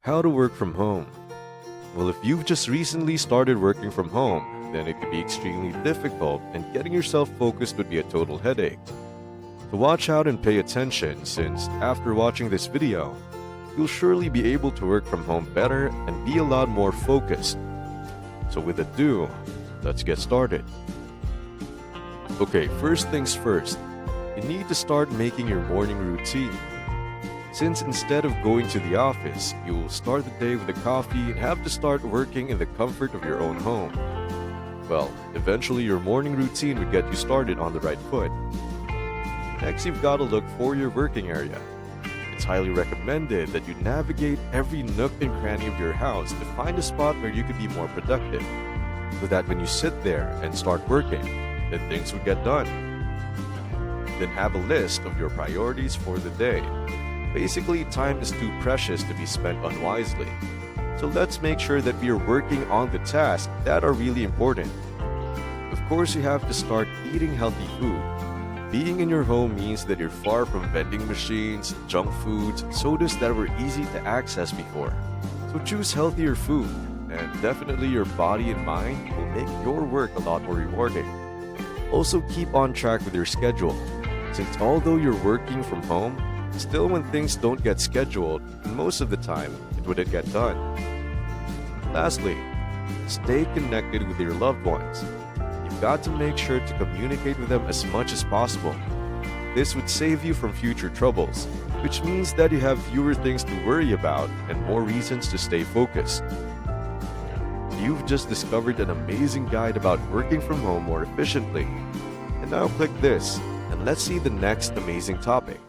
How to work from home. Well, if you've just recently started working from home, then it could be extremely difficult and getting yourself focused would be a total headache. So watch out and pay attention, since after watching this video, you'll surely be able to work from home better and be a lot more focused. So with ado, let's get started. Okay, first things first, you need to start making your morning routine. Since instead of going to the office, you'll start the day with a coffee and have to start working in the comfort of your own home. Well, eventually your morning routine would get you started on the right foot. Next, you've got to look for your working area. It's highly recommended that you navigate every nook and cranny of your house to find a spot where you could be more productive, so that when you sit there and start working, then things would get done. Then have a list of your priorities for the day. Basically, time is too precious to be spent unwisely. So let's make sure that we are working on the tasks that are really important. Of course, you have to start eating healthy food. Being in your home means that you're far from vending machines, junk foods, sodas that were easy to access before. So choose healthier food, and definitely your body and mind will make your work a lot more rewarding. Also, keep on track with your schedule, since although you're working from home, still when things don't get scheduled, most of the time, it wouldn't get done. Lastly, stay connected with your loved ones. You've got to make sure to communicate with them as much as possible. This would save you from future troubles, which means that you have fewer things to worry about and more reasons to stay focused. You've just discovered an amazing guide about working from home more efficiently. And now click this, and let's see the next amazing topic.